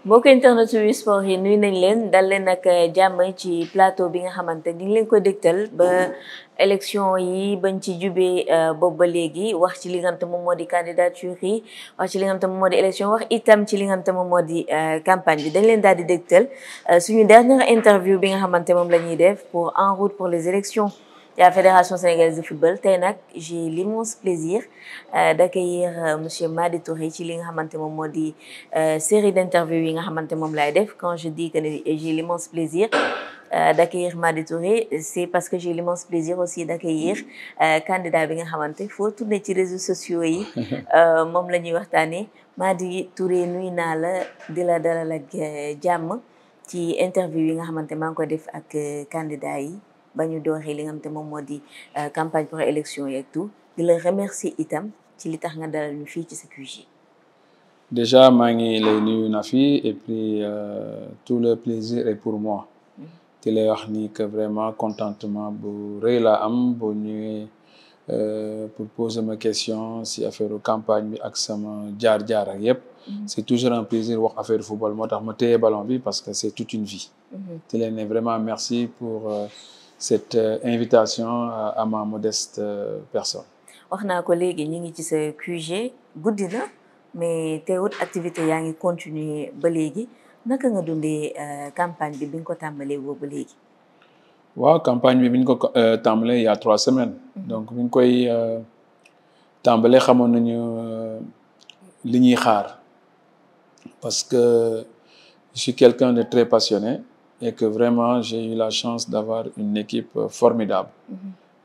mbokk internet yu sport yi nuyu nañ leen dal leen ak jàmm ci plateau bi nga xamante ni leen ko dégtal ba élection yi bañ ci jubee boobu ba léegi wax ci li nga xam te moom moo di candidature yi wax ci li nga xam te moom moo di élection wax itam ci li nga xam te moom moo di campagne bi dañ leen daal di dégtal suñu dernière interview bi nga xamante moom la ñuy def pour en route pour les élections de la Fédération sénégalaise de football tey nag j'ai l'immense plaisir d'accueillir monsieur Mady Touré ci li nga xamante moom moo di série d'interviews yi nga xamante moom laay def. Quand je dis que j'ai l'immense plaisir d'accueillir Mady Touré, c'est parce que j'ai l'immense plaisir aussi d'accueillir candidat bi nga xamante foo tourner ci réseaux sociaux yi moom la ñuy waxtaanee. Mady Touré nuyu naa la di la dalal ak jàmm ci interview yi nga xamante maa ngi ko def ak candidat yi ba ñu dooree li nga xamante moom moo di campagne pour élection yi ak tout di la remercier itam ci li tax nga dalal ñu fii ci sa QG. Déjà maa ngi lay nuyu Nafi et puis tout le plaisir est pour moi. di lay wax ni que vraiment contentement bu rëy laa am bu ñëwee pour poser ma question si affaire campagne bi ak sama jaar-jaar ak yëpp. C'est toujours un plaisir wax affaire football moo tax ma téye ballon bi parce que c'est toute une vie. di leen ne vraiment merci pour cette invitation à ma modeste personne. wax naa ko léegi ñu ngi ci sa QG guddi na mais teewut activité yaa ngi continuer ba léegi naka nga dundee campagne bi nga ko tàmbalee boobu ba léegi. waaw campagne bi ñu ko tàmbalee il y a 3 semaines. donc bi ñu koy tàmbalee xamoon nañu li ñuy xaar parce que je suis quelqu'un de très passionné et que vraiment j'ai eu la chance d'avoir une équipe formidable.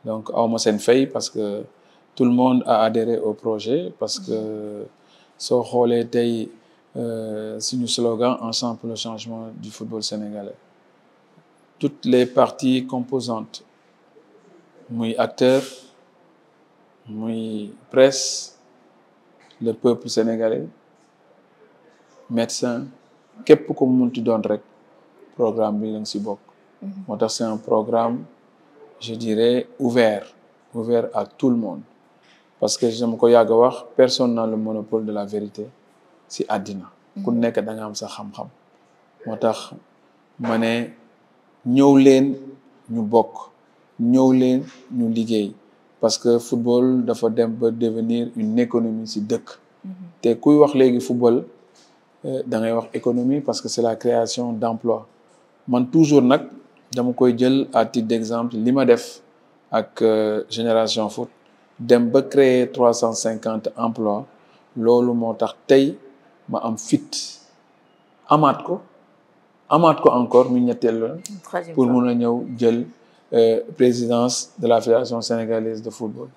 donc awma seen fay parce que tout le monde a adhéré au projet parce que soo xoolee tey suñu slogan ensemble pour le changement du football sénégalais toutes les parties composantes muy acteurs muy presse le peuple sénégalais médecin képp ku mu munti doon rek programme bi lañ si bokk. moo tax c'est un programme je dirais ouvert à tout le monde parce que dama ko yàgg a wax personne n'a le monopole de la vérité si àddina ku nekk da nga am sa xam-xam moo tax ma ne ñëw leen ñu bokk ñëw leen ñu liggéey parce que football dafa dem ba devenir une économie si dëkk te kuy wax léegi football da ngay wax économie parce que c'est la création d'emplois man toujours nag dama koy jël à titre d'exemple li ma def ak Génération Foot dem ba créer 350 emplois loolu moo tax tey ma am fit amaat ko encore mu ñetteel la pour mun a ñëw jël présidence de la Fédération sénégalaise de football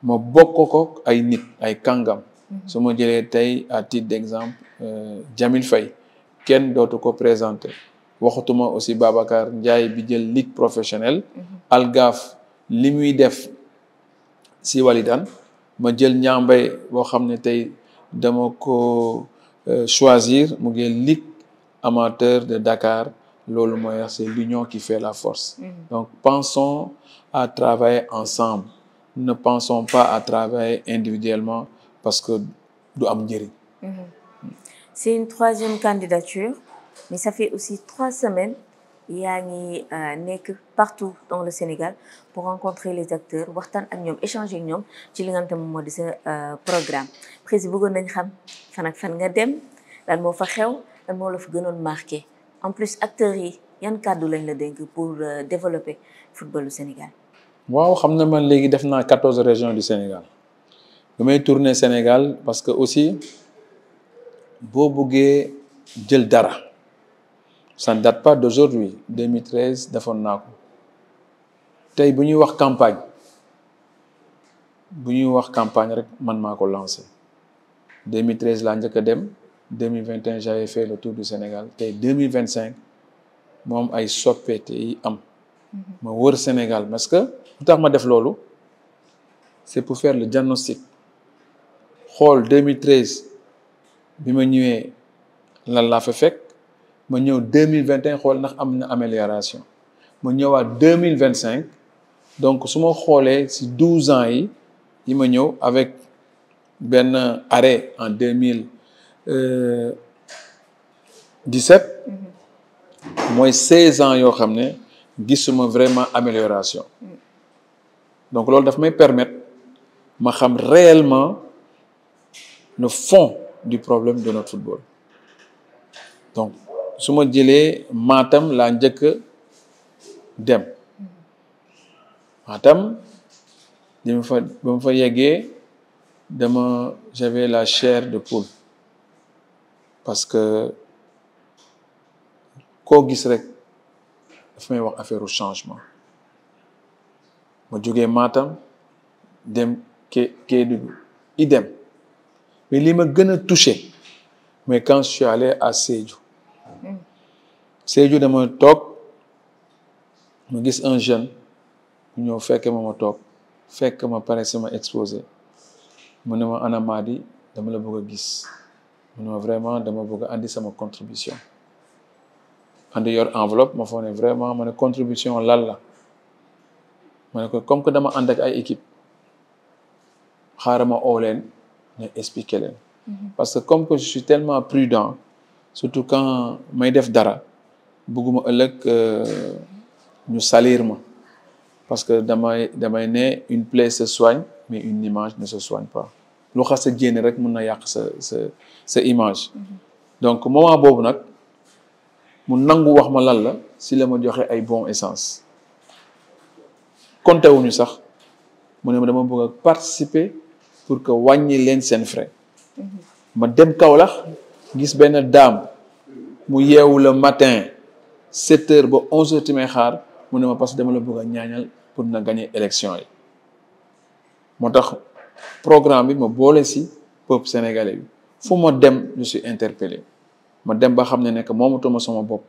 ma bokk ko ay nit ay kàngam su ma jëlee tey à titre d'exemple Jamil Faye kenn dootu ko présenter waxatuma aussi Babacar Ndiaye bi jël ligue professionnelle Algaf li muy def si Walidane ma jël Ñambay boo xam ne tey dama ko choisir mu ngi ligue amateur de Dakar loolu mooy c'est l'union qui fait la force donc pensons à travailler ensemble ne pensons pas à travailler individuellement parce que du am njëriñ. C'est une 3e candidature mais ça fait aussi 3 semaines yaa ngi nekk partout dans le Sénégal pour rencontrer les acteurs waxtaan ak ñoom échanger ak ñoom ci li nga xam te moom moo di sa programme président bëggoon nañ xam fan ak fan nga dem lan moo fa xew lan moo la fa gënoon marqué en plus acteurs yi yan kàddu lañ la dénk pour développer footballu Sénégal. waaw xam na man léegi def naa 14 régions du Sénégal damay tourner Sénégal parce que aussi boo buggee jël dara. Ça ne date pas d'aujourd'hui 2013 defoon naa ko tey bu ñuy wax campagne rek man maa ko lancé 2013 laa njëkk a dem 2021 j'avais fait le tour du Sénégal tey 2025 moom ay soppeete yi am ma wër Sénégal parce que lu tax ma def loolu c'est pour faire le diagnostic xool 2013 bi ma ñëwee lan laa fa fekk ma ñëw 2021 xool ndax am na amélioration ma ñëwaat 2025 donc su ma xoolee ci 12 ans yi ma ñëw avec benn arrêt en 17 mooy 16 ans yoo xam ne gisuma vraiment amélioration donc loolu daf may permettre ma xam réellement le fond du problème de notre football donc su ma jëlee Matam laa njëkk dem Matam ba ma fa yeggee j'avais la chair de poule parce que koo gis rek daf may wax affaire au changement ma jógee Matam dem Kédougou idem mais li ma gën a touché mais quand je suis allé à Sédhiou dama toog ma gis un jeune mu ñëw fekk ma toog fekk ma pare sama exposé mu ne ma Ana Mady dama la bëgg a gis mu ne ma vraiment dama bëgg a andi sama contribution andi yor enveloppe ma foog ne vraiment ma ne contribution lan la ma ne ko comme que dama ànd ak ay équipe xaaral ma oo leen ñu expliquer leen parce que comme que je suis tellement prudent surtout quand may def dara bëgguma ëllëg ñu salir ma parce que damay ne une plaie se soigne mais une image ne se soigne pas lu xas a génne rek mën na yàq sa image donc moment boobu nag mu nangu wax ma lan la si la ma joxe ay bon essence compté wuñu sax mu ne ma dama bëgg a participer pour que wàññi leen seen frais ma dem Kaolack gis benn dame mu yeewu le matin 7 heures ba 11 heures ti may xaar mu ne ma parce que dama la bëgg a ñaañal pour na gagner élection yi moo tax programme bi ma boole si peuple sénégalais bi fu ma dem je suis interpellé ma dem ba xam ne nekk moomatuma sama bopp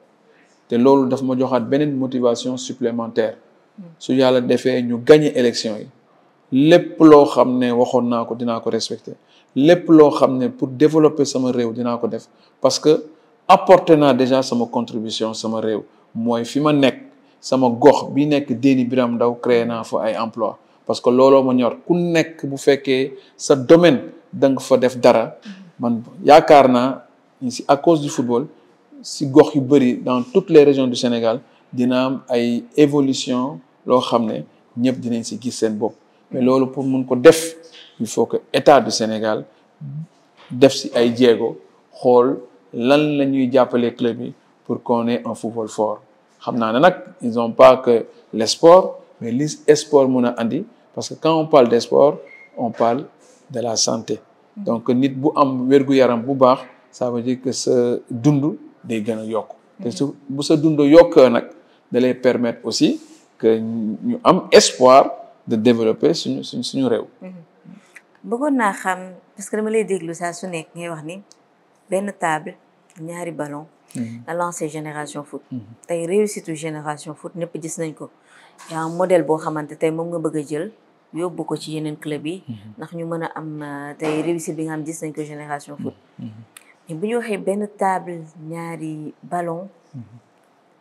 te loolu daf ma joxaat beneen motivation supplémentaire su yàlla defee ñu gagner élection yi lépp loo xam ne waxoon naa ko dinaa ko respecter lépp loo xam ne pour développer sama réew dinaa ko def parce que apporter naa déjà sama contribution sama réew mooy fi ma nekk sama gox bi nekk Déni Biram Ndaw créé naa fa ay emploi parce que looloo ma ñor ku nekk bu fekkee sa domaine da nga fa def dara man yaakaar naa si à cause du football si gox yu bëri dans toutes les régions du Sénégal dina am ay évolution loo xam ne ñëpp dinañ si gis seen bopp mais loolu pour mun ko def il faut que état du Sénégal def si ay jéego xool lan la ñuy jàppale club yi pour qu'on ait un football fort xam naa ne nag ils ont pas que les sports mais li sport mun a andi parce que quand on parle des sports on parle de la santé donc nit bu am wér-gu-yaram bu baax ça veut dire que sa dund day gën a yokk te su bu sa dund yokkee nag da lay permettre aussi que ñu am espoir de développer suñu réew. bëggoon naa xam parce que dama lay déglu saa su nekk ngay wax ni benn table ñaari ballon nga lancé génération foot tey réussite génération foot ñëpp gis nañ ko yaa un modèle boo xamante tey moom nga bëgg a jël yóbbu ko ci yeneen club yi ndax ñu mën a am tey réussite bi nga xam gis nañ ko génération foot mais bu ñu waxee benn table ñaari ballon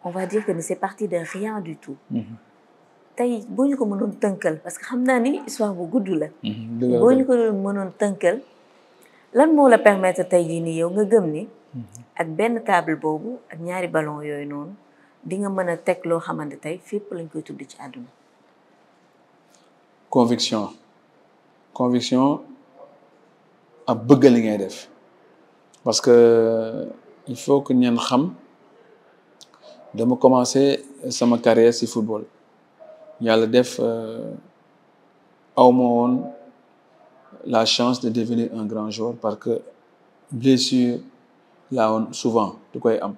on va dire que c'est parti de rien du tout tey boo ñu ko mënoon tënkal parce que xam naa ni histoire bu gudd la boo ñu ko mënoon tënkal lan moo la permettre tey jii nii yow nga gëm ni ak benn table boobu ak ñaari ballon yooyu noonu di nga mën a teg loo xamante tey fépp lañ koy tudd ci àdduna conviction ak bëgg li ngay def parce que il faut que ñeen xam dama commencé sama carrière ci football yàlla def awma woon la chance de devenir un grand joueur parce que blessure laa woon souvent du koy am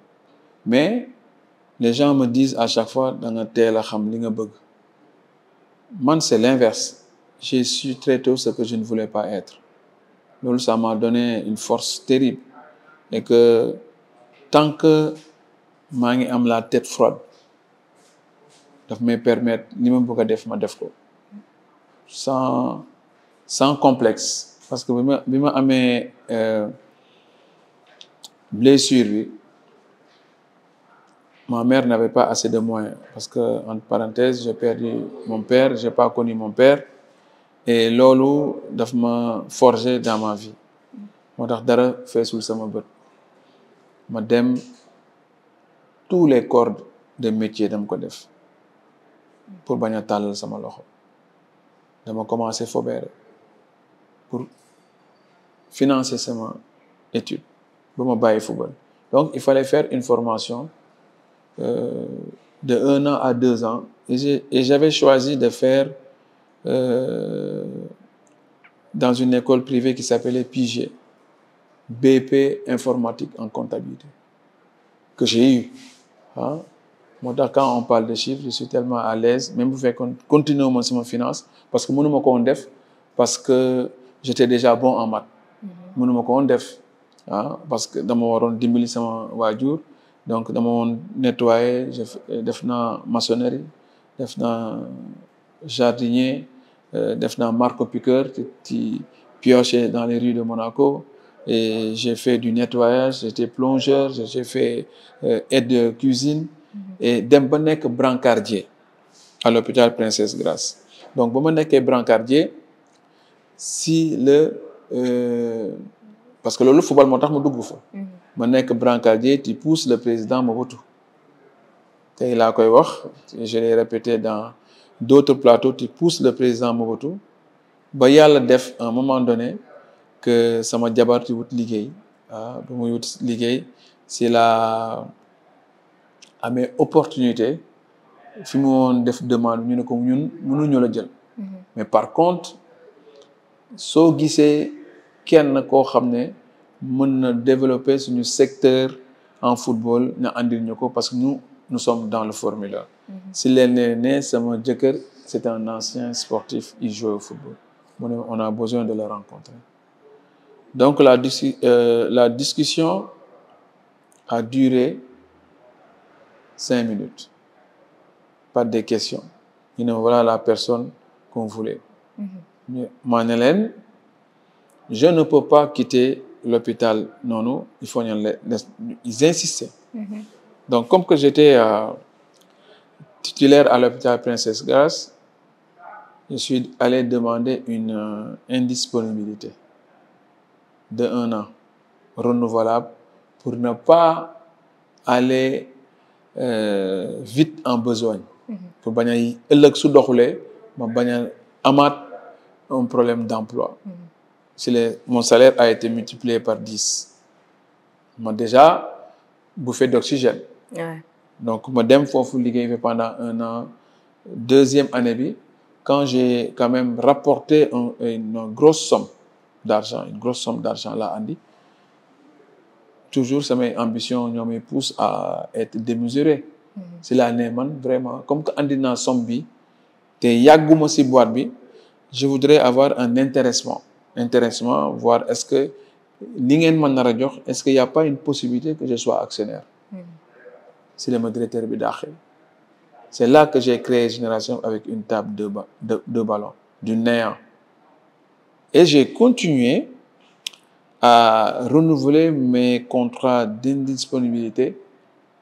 mais les gens me disent à chaque fois da nga teel a xam li nga bëgg man c'est l'inverse j'ai su très tôt ce que je ne voulais pas être loolu ça m'a donné une force terrible et que tant que maa ngi am la tête froide daf may permettre li ma bëgg a def ma def ko sans complexe parce que bi ma amee blessure bi ma mère n'avait pas assez de moyens parce que entre parenthèses j'ai perdu mon père j'ai pas connu mon père et loolu daf ma forger dans ma vie moo tax dara feesul sama bët ma dem tous les corps de métier dama ko def pour bañ a tàllal sama loxo dama commencé fobeere pour financer sama étude ba ma bàyyi football donc il fallait faire une formation de 1 an à 2 ans et j'avais choisi de faire dans une école privée qui s'appelait PIG, BP informatique en comptabilité, que j'ai eu. Hein? Moi, quand on parle de chiffres, je suis tellement à l'aise, même pour faire continuer mon finance, parce que mënuma ko woon def, parce que j'étais déjà bon en maths. Mënuma ko woon def, ah, parce que dama waroon dimbali sama waajur, donc dama woon nettoyer, def naa maçonnerie, def naa jardinier, def naa marteau-piqueur, qui piochait dans les rues de Monaco, et j'ai fait du nettoyage, j'étais plongeur, j'ai fait aide de cuisine, et dem ba nekk brancardier à l'hôpital Princesse Grace. Donc ba ma nekkee brancardier si parce que loolu football moo tax ma dugg fa. ma nekk brancardier tu pousses le président Mobutu. tey laa koy wax je l'ai répété dans d'autres plateaux, tu pousses le président Mobutu ba yàlla def à un moment donné que sama jabar di wut liggéey ba muy wut liggéey c'est la amee opportunité fi mu woon def demande ñu ne ko ñun mënuñu la jël. mais par contre soo gisee kenn koo xam ne mën na développer suñu secteur en football na andil ñu ko parce que nous sommes dans le formulaire. si leen ne sama jëkkër c'est un ancien sportif il joue au football mu ne on a besoin de le rencontrer. donc la discussion a duré 5 minutes. Pas de questions. ñu ne voilà la personne qu'on voulait. ma ne leen je ne peux pas quitter l'hôpital noonu il faut ils insistaient. donc comme que j'étais titulaire à l'hôpital Princesse Grace, je suis allé demander une indisponibilité de 1 an renouvelable pour ne pas aller vite en besogne. pour bañ a ëllëg su doxulee ma bañ a amaat un problème d'emploi. mon salaire a été multiplié par 10. ma déjà bouffée d'oxygène. Ouais. donc ma dem foofu liggéey pendant 1 an. Deuxième année bi quand j'ai quand même rapporté une grosse somme d'argent là andi toujours samay ambition ñoo me pousse à être démesuré. c'est la ne man vraiment comme que andi naa somme bi te yàgguma ci boîte bi je voudrais avoir un intéressement voir est-ce que li ngeen ma nar a jox est-ce qu'il y a pas une possibilité que je sois actionnaire. si le directeur bi daaxee c'est là que j'ai créé Génération avec une table de ballon du néant et j'ai continué à renouveler mes contrats d'indisponibilité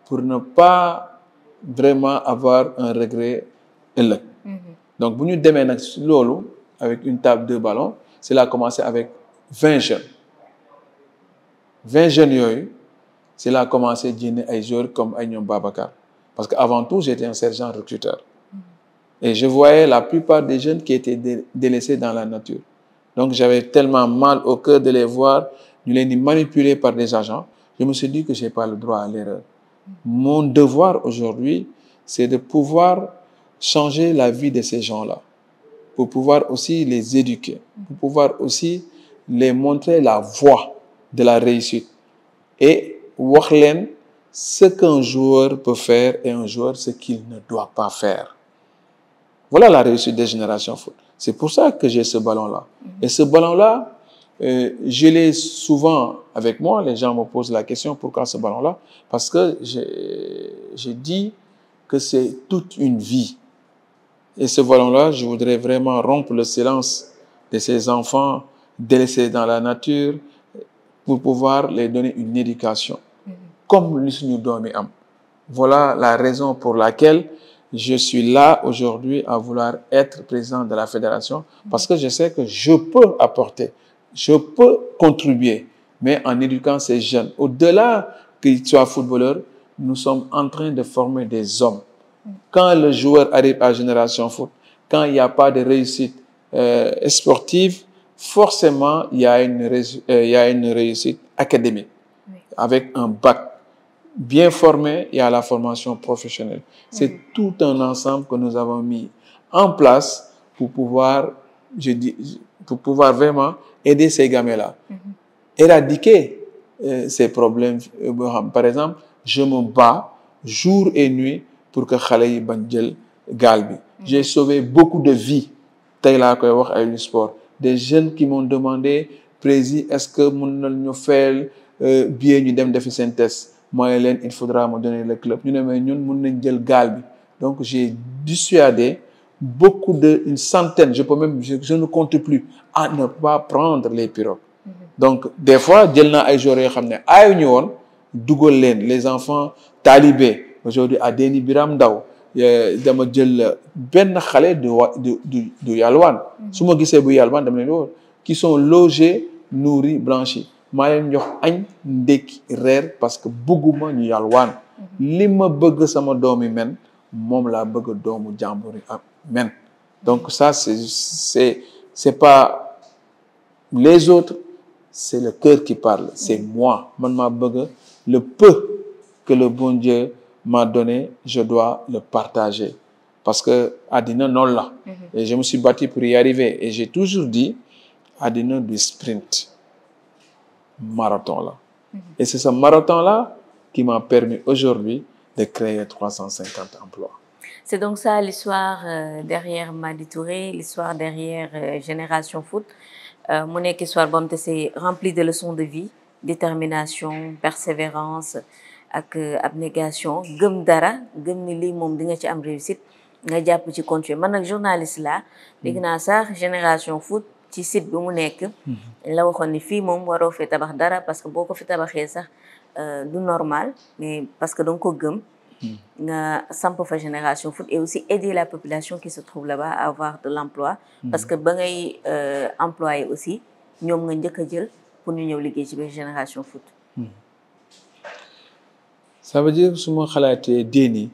pour ne pas vraiment avoir un regret ëllëg. donc bu ñu demee nag si loolu avec une table de ballon c'est là commencé avec 20 jeunes yooyu c'est là commencé génne ay joueurs comme ay ñoom Babacar parce que avant tout j'étais un sergent recruteur et je voyais la plupart des jeunes qui étaient délaissés dans la nature. donc j'avais tellement mal au cœur de les voir ñu leen di manipuler par des agents. je me suis dit que j'ai pas le droit à l'erreur. Mon devoir aujourd'hui, c'est de pouvoir changer la vie de ces gens-là, pour pouvoir aussi les éduquer, pour pouvoir aussi les montrer la voie de la réussite et wax leen ce qu'un joueur peut faire et un joueur ce qu'il ne doit pas faire. Voilà la réussite des Générations Foot. C'est pour ça que j'ai ce ballon-là. Et ce ballon-là, je l'ai souvent avec moi. Les gens me posent la question pourquoi ce ballon-là? Parce que j'ai dit que c'est toute une vie. Et ce ballon-là, je voudrais vraiment rompre le silence de ces enfants délaissés dans la nature pour pouvoir les donner une éducation. Comme li suñu doomi am. Voilà la raison pour laquelle je suis là aujourd'hui à vouloir être président de la fédération parce que je sais que je peux apporter. Je peux contribuer, mais en éduquant ces jeunes. Au-delà qu'ils soient footballeurs, nous sommes en train de former des hommes. Quand le joueur arrive à Génération Foot, quand il n'y a pas de réussite sportive, forcément, il y a une réussite académique. Oui. Avec un bac bien formé, il y a la formation professionnelle. C'est tout un ensemble que nous avons mis en place pour pouvoir, vraiment aider ces gamins-là. Éradiquer ces problèmes. Par exemple, je me bats jour et nuit pour que xale yi bañ jël gaal bi. J'ai sauvé beaucoup de vies. Tey laa koy wax ay sport. Des jeunes qui m'ont demandé, Prési, est-ce que mën nañu fayal billet ñu dem defi seen test. Moi, il faudra me donner le club. Ñu ne mais ñun mën nañ jël gaal bi. Donc j'ai dissuadé une centaine, je ne compte plus, à ne pas prendre les pirogues. Donc des fois jël naa ay joueurs yoo xam ne aayuñu woon dugal leen les enfants talibés aujourd'hui à Déni Biram Ndaw dama jël benn xale du yalwaan su ma gisee bu yalwaan dama leen woo qui sont logés nourris blanchis maa leen jox añ ndékki reer parce que bëgguma ñu yalwaan li ma bëgg sama doomi men moom laa bëgg doomu jàmbur yi men. Donc ça c'est pas les autres, c'est le cœur qui parle, c'est moi. Le peu que le bon Dieu m'a donné, je dois le partager. Parce que Adina non là. Et je me suis battu pour y arriver. Et j'ai toujours dit, Adina du sprint. Marathon là. Et c'est ce marathon-là qui m'a permis aujourd'hui de créer 350 emplois. C'est donc ça l'histoire derrière Mady Touré, l'histoire derrière Génération Foot. Mu nekk histoire boo xam te c'est rempli de leçons de vie, détermination, persévérance ak abnégation, gëm dara, gëm ni lii moom di nga ci am réussite, nga jàpp ci continuer. Man nag journaliste la dégg naa sax Génération Foot ci site bi mu nekk la waxoon ni fii moom waroo fi tabax dara parce que boo ko fi tabaxee sax du normal, mais parce que danga ko gëm nga samp fa Génération Foot et aussi aider la population qui se trouve là-bas à avoir de l'emploi parce que ba ngay employé aussi ñoom nga njëkk a jël pour ñu ñëw liggéey ci biir Génération Foot. Ça veut dire su ma xalaatee Déni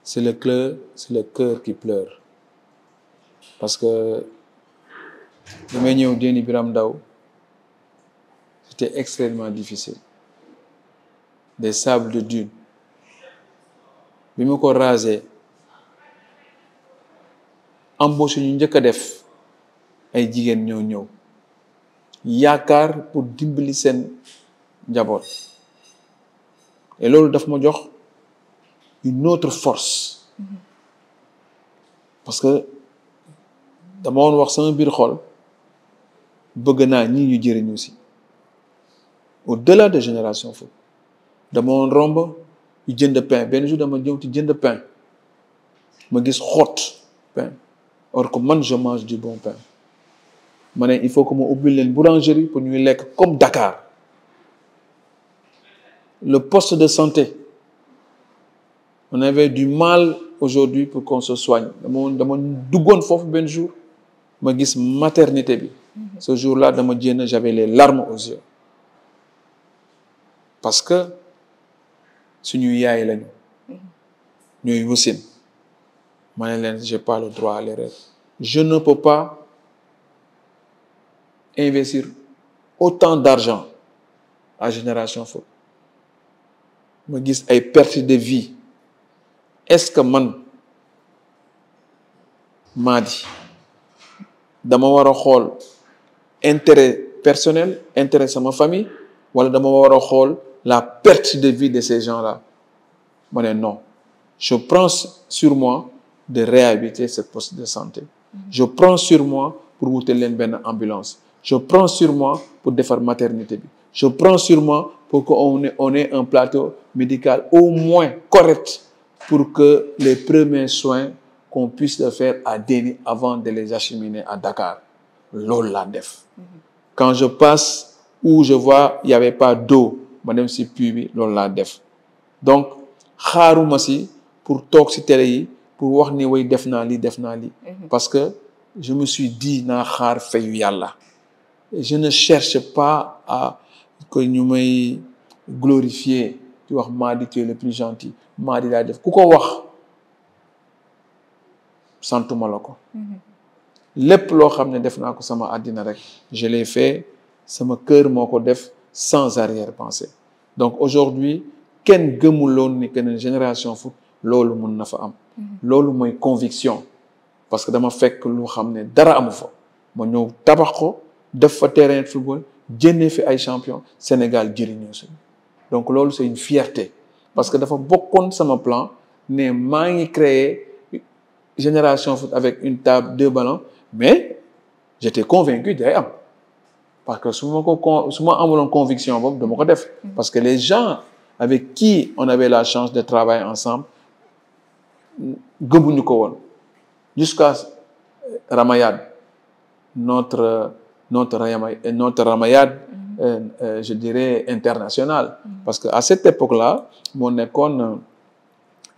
c'est le cœur qui pleure parce que bi may ñëw Déni Biram Ndaw c'était extrêmement difficile. Des sables de dune bi ma ko rasé embauche ñu njëkk a def ay jigéen ñoo ñëw yaakaar pour dimbali seen njaboot et loolu daf ma jox une autre force parce que dama woon wax sama biir xol bëgg naa ñii ñu jëriñu si au-delà de Génération Foot. dama woon romb yu jënd pain benn jour dama ñëw ci jënd pain ma gis xott pain or que man je mange du bon pain ma ne il faut que ma ubbil leen boulangerie pour ñuy lekk comme Dakar. Le poste de santé on avait du mal aujourd'hui pour qu'on se soigne dama duggoon foofu benn jour ma gis maternité bi ce jour-là dama jénn j'avais les larmes aux yeux parce que suñu yaay lañu ñooy wasin ma ne leen j'ai pas le droit à l'erreur je ne peux pas investir autant d'argent à Génération Foot ma gis ay perte de vie est-ce que man Mady dama war a xool intérêt personnel intérêt sama famille wala dama war a xool la perte de vie de ces gens-là. Ma ne non. Je prends sur moi de réhabiliter ce poste de santé. Je prends sur moi pour wutal leen benn ambulance. Je prends sur moi pour defar maternité bi. Je prends sur moi pour qu'on ait un plateau médical au moins correct pour que les premiers soins qu'on puisse le faire à Déni avant de les acheminer à Dakar. Loolu laa def. Quand je passe où je vois il y avait pas d'eau ma dem si puits bi loolu laa def donc xaaruma si pour toog si télé yi pour wax ni way def naa lii parce que je me suis dit naa xaar fayu yàlla je ne cherche pas à que ñu may glorifier di wax Madi tu es le plus gentil Madi laa def ku ko wax santuma la ko lépp loo xam ne def naa ko sama àddina rek je l'ai fait sama cœur moo ko def sans arrière-pensée donc aujourd'hui kenn gëmuloon ni que ne Génération Foot loolu mun na fa am loolu mooy conviction parce que dama fekk lu xam ne dara amu fa ma ñëw tabax ko def fa terrain de football jënnee fi ay champion Sénégal jëriñoo suñu donc loolu c'est une fierté parce que dafa bokkoon sama plan ne maa ngi créer Génération Foot avec une table 2 ballons mais j'étais convaincu day am parce que su ma amuloon conviction boobu dama ko def parce que les gens avec qui on avait la chance de travailler ensemble gëmuñu ko woon jusqu'à Ramayad notre Ramayad je dirais international parce que à cette époque-là moo nekkoon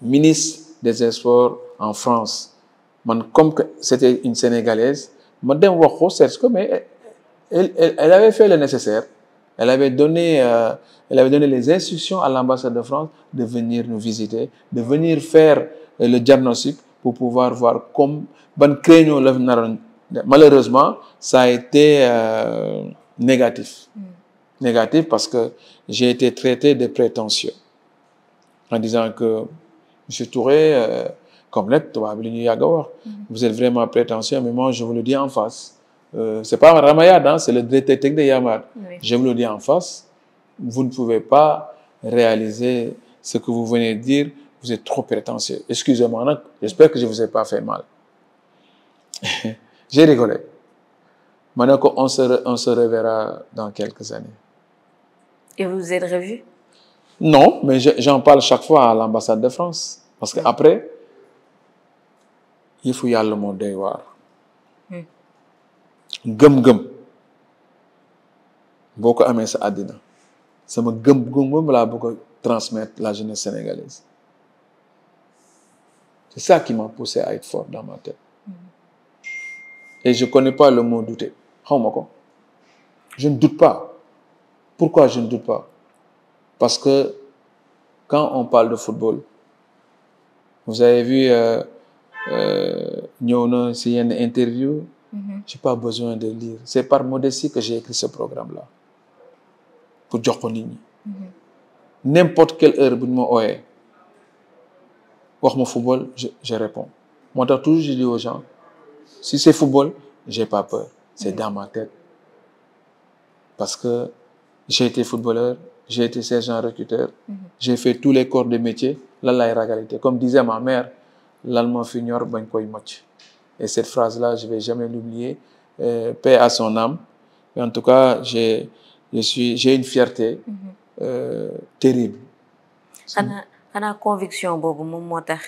ministre des Sports en France man comme que c'était une Sénégalaise ma dem wax ko c'est que mais elle avait fait le nécessaire elle avait donné les instructions à l'ambassade de France de venir nous visiter de venir faire le diagnostic pour pouvoir voir comme ban créneau la naroon malheureusement ça a été négatif parce que j'ai été traité de prétentieux en disant que Monsieur Touré comme nag tubaab bi li ñu yàgg a wax vous êtes vraiment prétentieux mais moi je vous le dis en face c'est pas Ramayad hein, c'est le directeur technique de Yamar je vous le dis en face vous ne pouvez pas réaliser ce que vous venez de dire vous êtes trop prétentieux excusez-moi nag j'espère que je vous ai pas fait mal j'ai rigolé ma ne ko on se reverra dans quelques années et vous vous êtes revus? Non mais j'en parle chaque fois à l'ambassade de France parce que après yëfu yàlla moo doy waar gëm-gëm boo ko amee sa àddina sama gëm-gëm laa bëgg a transmettre la jeunesse sénégalaise c'est ça qui m'a poussé à être fort dans ma tête et je connais pas le mot douter xawma ko je ne doute pas pourquoi je ne doute pas parce que quand on parle de football vous avez vu ñëw na si yenn interview j'ai pas besoin de lire c'est par modestie que j'ai écrit ce programme-là pour jox ko nit ñi n'importe quelle heure bu ñu ma ooyee wax ma football je réponds moo tax toujours je dis aux gens si c'est football j'ai pas peur c'est dans ma tête parce que j'ai été footballeur j'ai été sergent recruteur j'ai fait tous les corps de métier lan lay ragalité comme disait ma mère lan moo fi ñor bañ koy mocc et cette phrase-là je vais jamais l'oublier paix à son âme et en tout cas j'ai une fierté terrible xanaa conviction boobu moom moo tax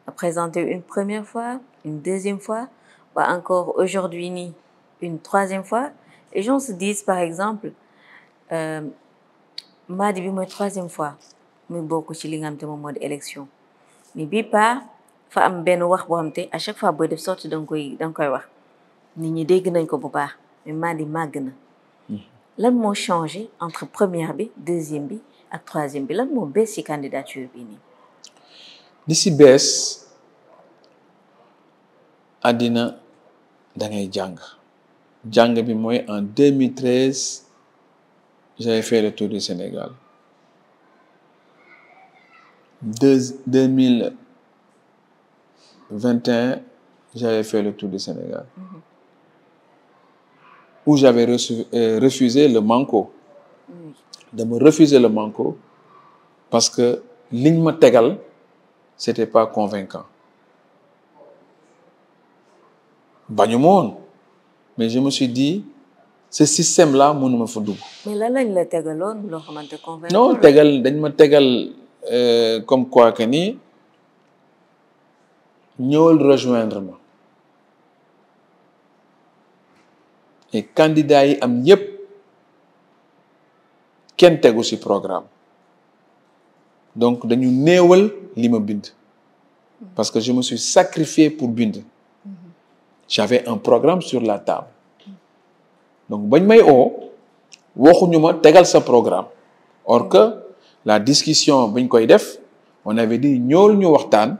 nga présenté une première fois une deuxième fois ba encore aujourd'hui nii une troisième fois les gens se disent par exemple Madi bi mooy troisième fois muy bokk ci li nga xam te moom moo di élection mais bii pas fa am benn wax boo xam te à chaque fois booy def sorti da nga koy wax nit ñi dégg nañ ko bu baax mais Madi màgg na lan moo changé entre première bi deuxième bi ak troisième bi lan moo bees ci candidature bi nii li si bees àddina da ngay jàng bi mooy en 2013 j'avais fait le tour du Sénégal 2021 j'avais fait le tour du Sénégal où j'avais refusé le manko dama refuser le manko parce que liñ ma tegal c'était pas convaincant bañu ma woon mais je me suis dit ce système-là mënuma fa dugg. mais lan lañ la tegaloon loo xamante convaincre non dañ ma tegal comme quoi que ni ñëwal rejoindre ma et candidats yi am yépp kenn tegu ci programme donc dañu néewal li ma bind parce que je me suis sacrifié pour bind j'avais un programme sur la table donc bañ may waxuñu ma tegal sa programme or que la discussion bañ koy def on avait dit ñool ñu waxtaan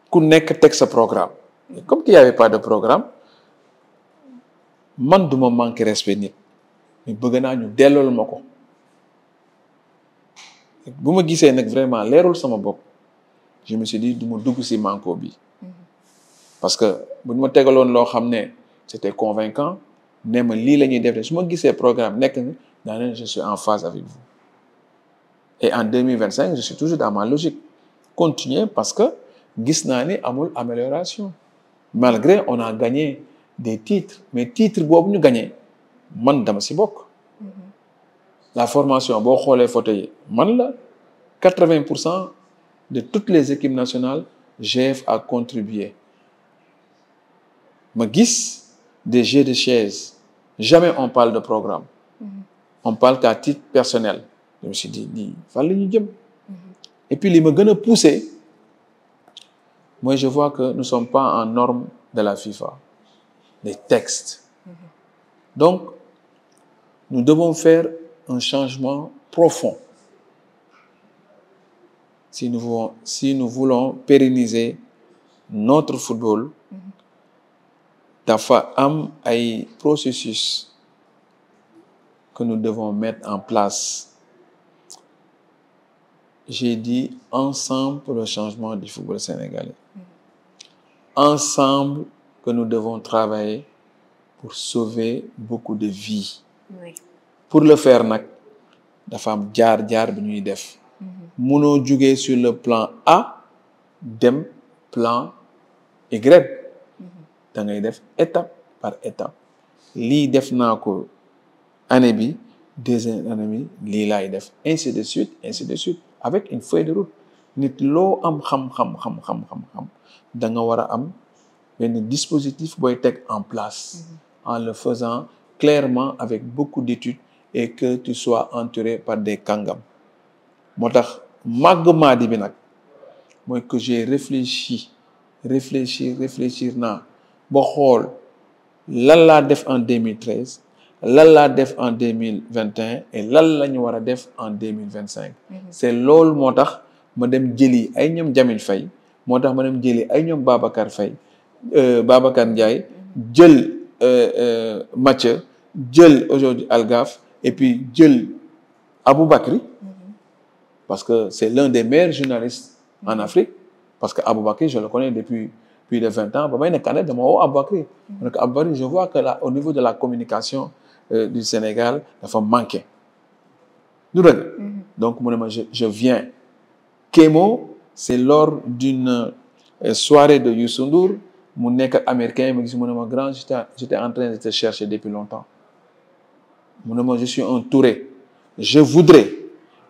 ku nekk teg sa programme et comme qu'il y avait pas de programme man duma manquer respect nit mais bëgg naa ñu dellool ma ko bu ma gisee nag vraiment leerul sama bopp je me suis dit du ma dugg ci manko bi parce que bu ñu ma tegaloon loo xam ne c'était convaincant ne ma lii la ñuy def de su ma gisee programme nekk na daa leen je suis en phase avec vous et en 2025 je suis toujours dans ma logique continuer parce que gis naa ni amul amélioration malgré on a gagné des titres mais titre boobu ñu gagné man dama ci bokk la formation boo xoolee photo yi man la 80% de toutes les équipes nationales GF a contribué ma gis des jeux de chaises jamais on parle de programme on parle qu'à titre personnel je me suis dit lii fan la ñu jëm et puis li ma gën a poussé moi je vois que nous sommes pas en norme de la FIFA les textes donc nous devons faire un changement profond si nous voulons pérenniser notre football dafa am ay processus que nous devons mettre en place j'ai dit ensemble pour le changement du football sénégalais ensemble que nous devons travailler pour sauver beaucoup de vies oui. Pour le faire nag dafa am jaar-jaar bi ñuy def mënoo jógee sur le plan A dem plan Y da ngay def étape par étape lii def naa ko année bi deuxième année bi lii laay def ainsi de suite avec une feuille de route nit loo am xam-xam da nga war a am benn dispositif booy teg en place en le faisant clairement avec beaucoup d'études et que tu sois entouré par des kàngam moo tax màgg maadi bi nag mooy que j'ai réfléchir naa ba xool lan laa def en 2013 lan laa def en 2021 et lan la ñu war a def en 2025 c'est loolu moo tax ma dem jëli ay ñoom Jamil Faye moo tax ma dem jëli ay ñoom Babacar Faye Babacar Ndiaye jël Mathieu jël aujourd'hui Algaf et puis jël Aboubacry parce que c'est l'un des meilleurs journalistes en Afrique parce que Aboubacry je le connais depuis plus de 20 ans ba may nekk année dama woo Aboubacry donc Aboubacry je vois que là au niveau de la communication du Sénégal dafa manqué du dëgg donc mu ne ma je viens Kémo c'est lors d'une soirée de Youssou Ndour mu nekk américain ma gis mu ne ma grand j'étais en train de te chercher depuis longtemps mu ne ma je suis entouré je voudrais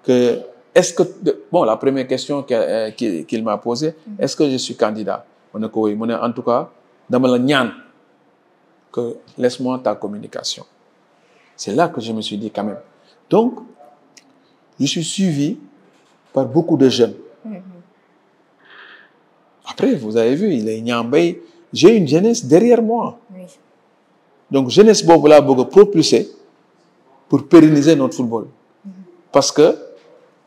que est-ce que bon la première question qu'il m'a posée est-ce que je suis candidat mu ne ko oui mu ne en tout cas dama la ñaan que laisse-moi ta communication c'est là que je me suis dit quand même donc je suis suivi par beaucoup de jeunes après vous avez vu il est Niambay j'ai une jeunesse derrière moi oui. donc jeunesse boobu laa bëgg a propulser pour pérenniser notre football parce que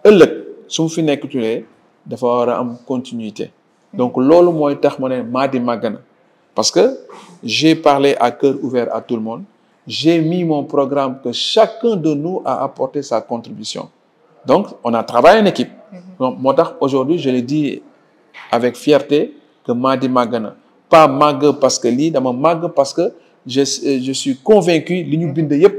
ëllëg su mu fi nekk tulee dafa war a am continuité donc loolu mooy tax ma ne Madi màgg na parce que j'ai parlé à cœur ouvert à tout le monde j'ai mis mon programme que chacun de nous a apporté sa contribution donc on a travaillé en équipe donc moo tax aujourd'hui je le dis avec fierté que Madi màgg na pas màgg parce que lii dama màgg parce que je suis convaincu li ñu bind yépp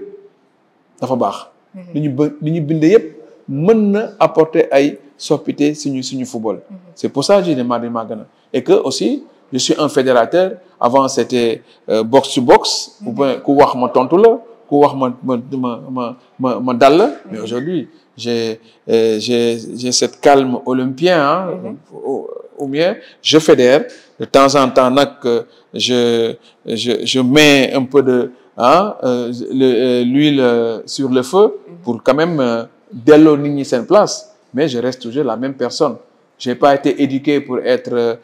dafa baax li ñu bind yépp mën na apporter ay soppite suñu football c'est pour ça que j'ai dit Madi màgg na et que aussi je suis un fédérateur avant c'était box to box ou bien ku wax ma tontu la ku wax ma dal la mais aujourd'hui j'ai cette calme olympien ou bien je fédère de temps en temps nag je mets un peu de l'huile sur le feu pour quand même delloo nit ñi seen place mais je reste toujours la même personne j'ai pas été éduqué pour être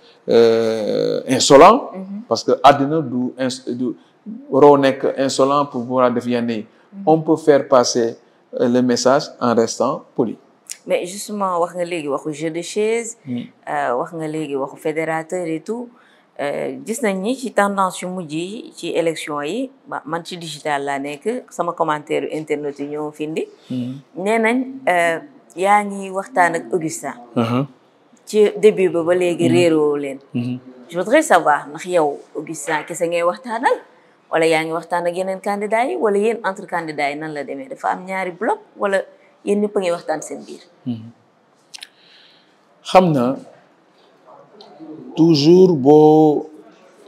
insolent parce que àddina du waroo nekk insolent pour pouvoir def yenn yi on peut faire passer le message en restant poli mais justement wax nga léegi waxu jeu de chaise wax nga léegi waxu fédérateur et tout gis nañ ni ci tendance yu mujj yi ci élection yi man ci digital laa nekk sama commentaire internet yi ñoo findi nee nañ yaa ngi waxtaan ak Augustin ci début ba léegi réeroo leen je voudrais savoir ndax yow Augustin kese ngay waxtaanal wala yaa ngi waxtaan ak yeneen candidats yi wala yéen entre candidats yi nan la demee dafa am ñaari bloc wala yéen ñëpp a ngi waxtaan seen biir xam na toujours boo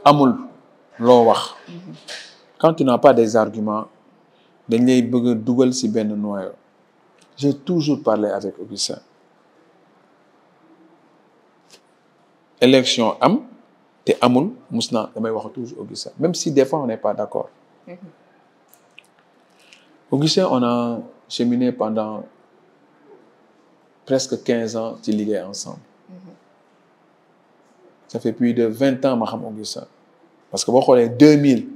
amul loo wax quand tu n'as pas des arguments dañ lay bëgg a dugal ci benn noyau j'ai toujours parlé avec Augustin élection am te amul mus naa damay wax toujours Augustin même si des fois on n'est pas d'accord Augustin on a cheminé pendant presque 15 ans ci liggéey ensemble ça fait plus de 20 ans ma xam Augustin parce que boo xoolee 2000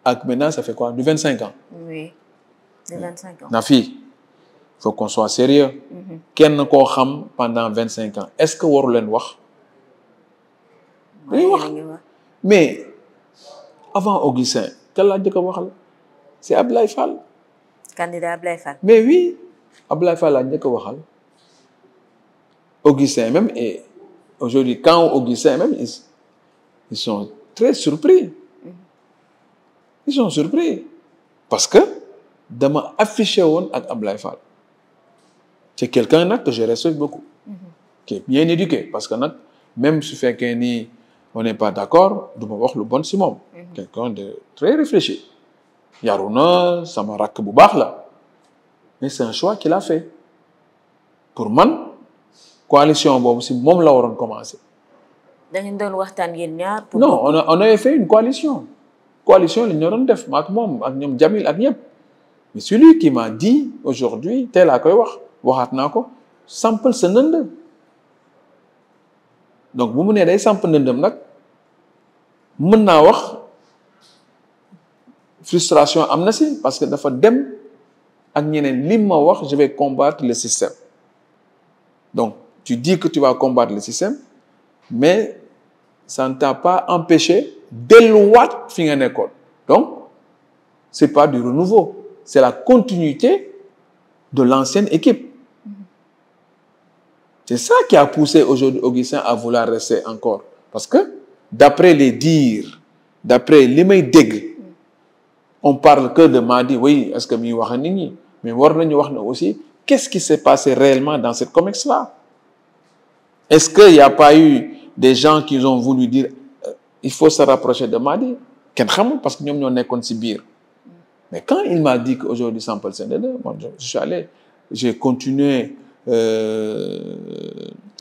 ak maintenant ça fait quoi du 25 ans oui de 25 ans na fii faut qu'on soit sérieux kenn koo xam pendant 25 ans est-ce que waru leen wax dañuy wax mais avant Augustin kan laa njëkk a waxal c'est Abdoulaye Fall candidat Abdoulaye Fall mais oui Abdoulaye Fall laa njëkk a waxal Augustin même et aujourd'hui quand Augustin même ils sont très surpris ils sont surpris parce que dama affiché woon ak Abdoulaye Fall c'est quelqu'un nag que je respecte beaucoup qui est bien éduqué parce que nag même su fekkee ni on n'est pas d'accord du ma wax lu bon si moom quelqu'un de très réfléchi yaru na sama rakk bu baax la mais c'est un choix qu'il a fait pour man coalition boobu si moom la waroon commencer. da ngeen doon waxtaan yéen ñaar. non on avait fait une coalition la ñu doon def maak moom ak ñoom Jamil ak ñëpp mais celui qui m'a dit aujourd'hui tey laa koy waxaat naa ko sampal sa ndënd donc bu mu nee day samp ndëndam nag mën naa wax frustration am na si parce que dafa dem ak ñeneen li ma wax je vais combattre le système donc tu dis que tu vas combattre le système mais ça ne t'a pas empêché delluwaat fi nga nekkoon donc c'est pas du renouveau c'est la continuité de l'ancienne équipe c'est ça qui a poussé aujourd'hui Augustin à vouloir rester encore parce que d'après les dires d'après li may dégg on parle que de Madi oui est-ce que mi wax a nit ñi mais war nañu wax na aussi qu'est-ce qui s'est passé réellement dans cette COMEX-là est-ce qu'il y a pas eu des gens qui ont voulu dire il faut se rapprocher de Madi kenn xamul parce que ñoom ñoo nekkoon ci biir mais quand il m'a dit qu'aujourd'hui Sampal Sendede moi je suis allé j'ai continué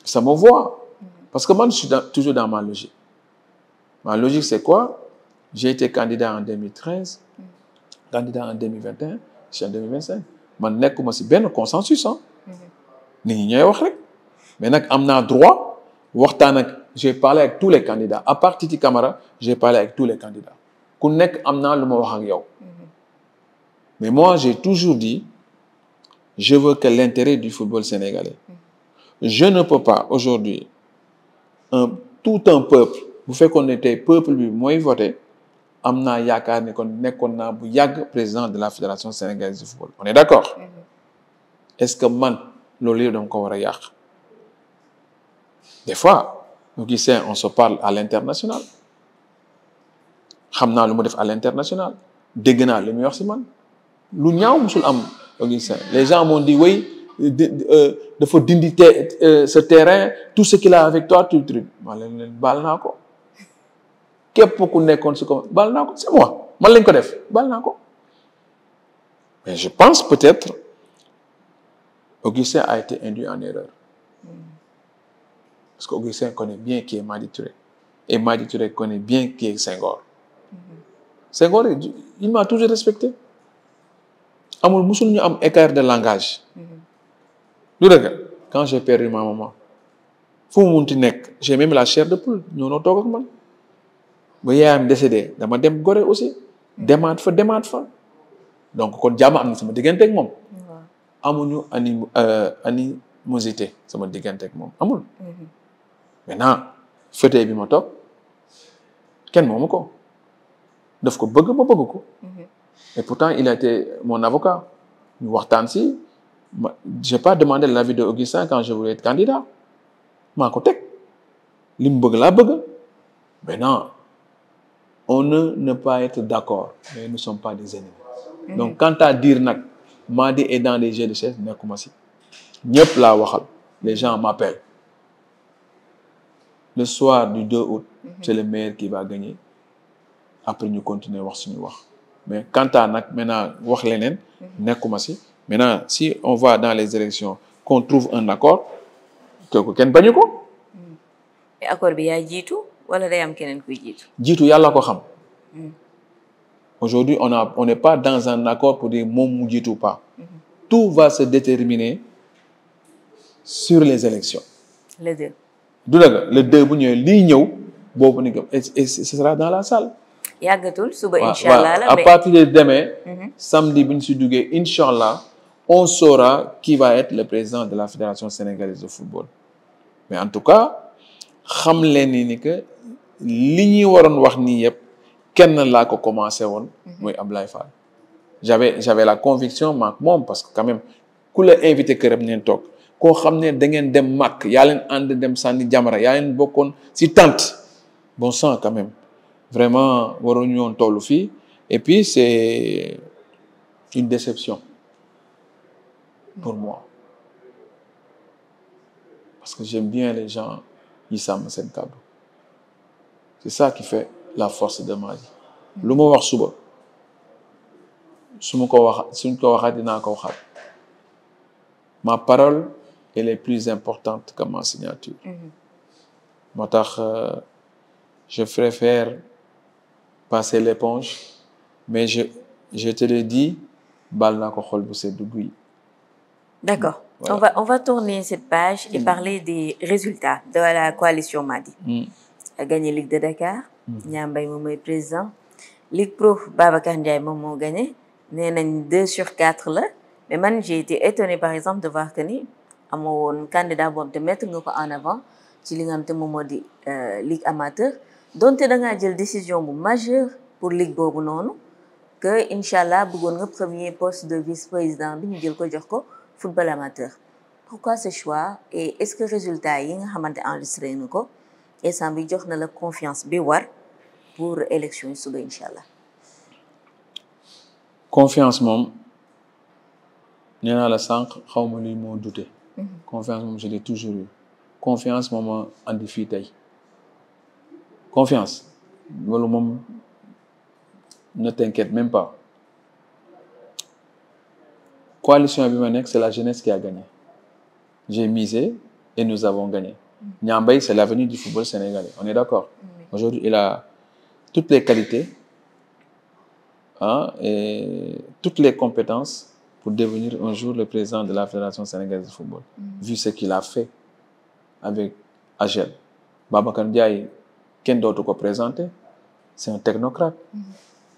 sama voie parce que moi je suis toujours dans ma logique. Ma logique, c'est quoi? J'ai été candidat en 2013, candidat en 2021, je suis en 2025. Man nekkuma ci benn consensus nit ñi ñooy wax rek mais nag am naa droit waxtaan ak j'ai parlé avec tous les candidats à part Titi Camara j'ai parlé avec tous les candidats ku nekk am naa lu ma wax ak yow mais moi j'ai toujours dit je veux que l'intérêt du football sénégalais je ne peux pas aujourd'hui tout un peuple bu fekkoon ne tey peuple bi mooy voté am naa yaakaar ne kon nekkoon naa bu yàgg président de la fédération sénégalaise de football on est d'accord est-ce que man loolu yëpp dama ko war a yàq des fois Augustin on se parle à l'international xam naa lu mu def à l'international dégg naa li muy wax ci man lu ñaaw musul am Augustin les gens m'ont dit oui dafa dindi ce terrain tout ce qu'il a avec toi tout le truc ma leen baal naa ko képp ku nekkoon ci ko baal naa ko c'est moi man lañ ko def baal naa ko mais je pense peut-être Augustin a été induit en erreur parce que Augustin connaît bien qui est Madi Touré et Madi Touré connaît bien qui est Senghor Senghor il m'a toujours respecté amul musul ñu am écart de langage lu dëgg quand j'ai perdu ma maman fu mu munti nekk j'ai même la chair de poule ñoo noo toog ak man ba yaayam décédé dama dem Gorée aussi demaat fa donc kon jàmm am na sama diggante ak moom amuñu animosité sama diggante ak moom amul. maintenant fauteuil bi ma toog kenn moomu ko daf ko bëgg ma bëgg ko. et pourtant il a été mon avocat ñu waxtaan si j'ai pas demandé l'avis de Augustin quand je voulais être candidat maa ko teg li mu bëgg laa bëgg. maintenant on ne pas être d'accord mais nous ne sommes pas des ennemis. donc quant à dire nag Madi est dans les jeux de chaises nekkuma si ñëpp laa waxal les gens m'appellent le soir du 2 août c'est le meilleur qui va gagner après ñu continuer wax suñu wax mais quant à nag maintenant wax leneen nekkuma si maintenant si on va dans les élections qu'on trouve un accord kooku kenn bañu ko. mais accord bi yaa jiitu wala day am keneen kuy jiitu. jiitu yàlla ko xam. aujourd'hui on n'est pas dans un accord pour dire moom mu jiitu ou pas. tout va se déterminer sur les élections. le 2. du dëgg le 2 bu ñëwee lii ñëw boobu ni ko et ce sera dans la salle. yàggatul suba incha allah la à partir de demain. samedi bi ñu si duggee incha allah on saura qui va être le président de la fédération sénégalaise de football. mais en tout cas xam leen ni que li ñuy waroon wax nii yëpp kenn laa ko commencé woon. mooy Ablaye Fall. j'avais la conviction maak moom parce que quand même ku la invité këram neen toog koo xam ne da ngeen dem màkk yaa leen ànd dem sànni jamara yaa leen bokkoon si tente bon sang quand même vraiment waruñu woon tollu fii et puis c'est une déception pour moi parce que j'aime bien les gens yi sàmm seen kàddu c'est ça qui fait la force de Madi lu ma wax suba suñ ko waxaat dinaa ko waxaat ma parole elle est plus importante que ma signature. moo tax je préfère passer l'éponge mais je te le dis baal naa ko xol bu sedd guy. D'accord. Voilà. On va tourner cette page et parler des résultats de la coalition Madi. A gagné Ligue de Dakar. Niang Mbaye moom mooy président. Ligue Pro Babacar Ndiaye moom moo gagné. nee nañ 2 sur 4 la mais man j'ai été étonnée par exemple de voir que ni amoo woon candidat boobu te mettre nga ko en avant ci li nga xam te moom moo di ligue amateur donte da ngaa jël décision bu majeure pour ligue boobu noonu que incha allah bëggoon nga premier poste de vice-président bi ñu jël ko jox ko football amateur. Pourquoi ce choix et est-ce que résultat yi nga xamante enregistré na ko instant bi jox na la confiance bi war pour élection yi suba incha allah. confiance moom nee naa la sànq xaw ma luy moo douté. confiance moom je l'ai toujours eu. confiance moom a andi fii tey confiance loolu moom ne t'inquiète même pas coalition bi ma nekk c'est la jeunesse qui a gagné j'ai misé et nous avons gagné. Niang Mbaye c'est l'avenir du football sénégalais on est d'accord. Aujourd'hui il a toutes les qualités et toutes les compétences pour devenir un jour le président de la Fédération sénégalaise de football. Vu ce qu'il a fait avec AGEL. Babacar Ndiaye kenn dootu ko présenter c'est un technocrate.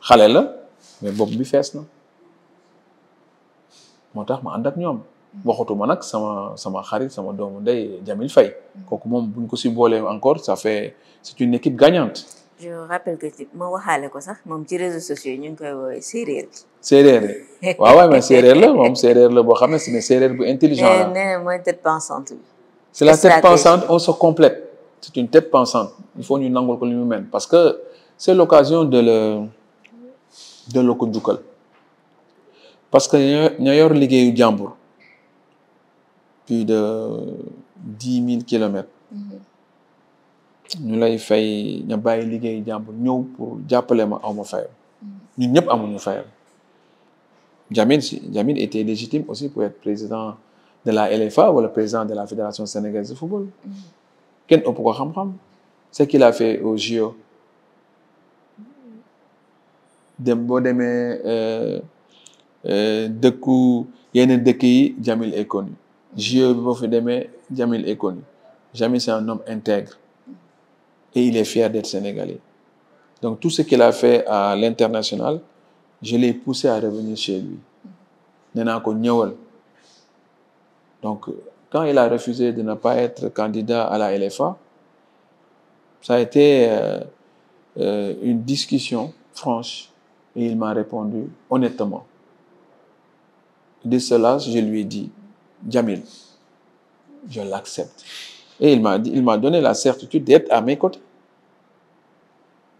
xale la mais bopp bi fees na moo tax ma ànd ak ñoom. waxatuma nag sama xarit sama doomu ndey Jamil Faye. kooku moom buñ ko si boolee encore c'est une équipe gagnante. je rappelle que ma waxaale ko sax moom ci réseaux sociaux yi ñu ngi koy woowee séeréer bi. séeréer bi waaw mais séeréer la moom séeréer la boo xam ne c'est séeréer bu intelligent la. nee na mooy tête pensante bi. c'est la tête pensante on se complète. c'est une tête pensante il faut ñu nangul ko li mu mel parce que c'est l'occasion de le ko jukkal parce que ña yor liggéeyu jàmbur plus de 10 000 kilomètres. ñu lay fay ña bàyyi liggéey jàmbur ñëw pour jàppale ma aw ma fayam ñun ñëpp amuñu fayam Jamil était légitime aussi pour être président de la LFA wala président de la Fédération sénégalaise de football kenn ëpp ko xam-xam ce qu'il a fait au JO boo demee dëkku yeneen dëkk yi Jamil est connu JO bi boo fi demee Jamil est connu Jamil c'est un homme intègre et il est fier d'être sénégalais. Donc tout ce qu'il a fait à l'international, je l'ai poussé à revenir chez lui. Nee naa ko ñëwal Donc, quand il a refusé de ne pas être candidat à la LFA, ça a été une discussion franche et il m'a répondu honnêtement. De cela, je lui ai dit, Djamil, je l'accepte. Et il m'a donné la certitude d'être à mes côtés.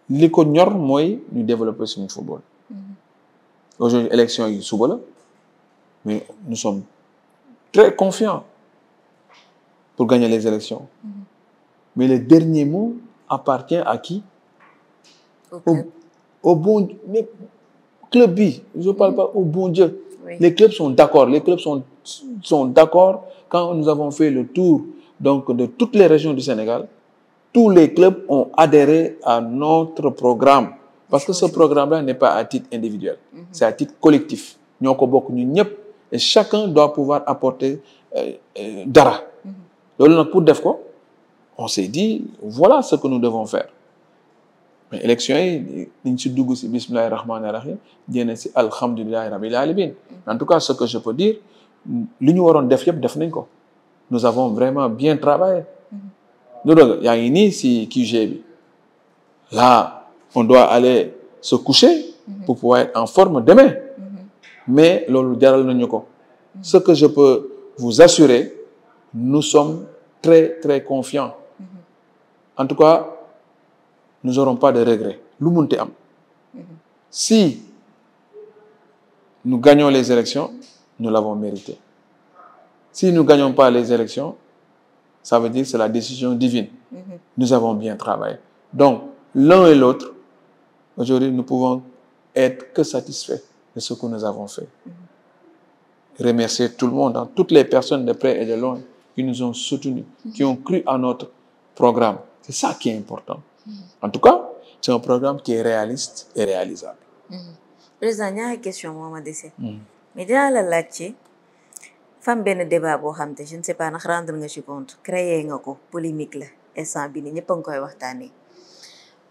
Li ko ñor mooy ñu développer suñu football. Aujourd'hui, élection yi suba la, mais nous sommes très confiants pour gagner les élections. Mais le dernier mot appartient à qui? Au bon mais club bi, je ne parle pas au bon Dieu. Oui. Les clubs sont d'accord. Les clubs sont d'accord. Quand nous avons fait le tour donc, de toutes les régions du Sénégal, tous les clubs ont adhéré à notre programme. Parce que ce programme-là n'est pas à titre individuel. C'est à titre collectif. Nous avons beaucoup de gens et chacun doit pouvoir apporter dara. Donc, pour DEFCO, on s'est dit, voilà ce que nous devons faire. Mais l'élection, nous sommes tous bismillahir rahmanir rahim, nous sommes alhamdulillahi rabbil alamin. En tout cas, ce que je peux dire, nous avons vraiment bien travaillé. Il y a une ici qui QG. Là, on doit aller se coucher pour pouvoir être en forme demain. Mais ce que je peux vous assurer, nous sommes très, très confiants. En tout cas, nous n'aurons pas de regrets. Si nous gagnons les élections, nous l'avons mérité. Si nous ne gagnons pas les élections, ça veut dire que c'est la décision divine. Nous avons bien travaillé. Donc, l'un et l'autre, aujourd'hui, nous pouvons être que satisfaits de ce que nous avons fait. Remercier tout le monde, toutes les personnes de près et de loin qui nous ont soutenus, qui ont cru à notre programme. C'est ça qui est important. En tout cas, c'est un programme qui est réaliste et réalisable. Président, il y a une question, moi, mais dans la lache, femme ben débat bo xamté je ne sais pas nak rendre nga ci compte créer nga ko polémique la instant bi ni ñepp ng koy waxtané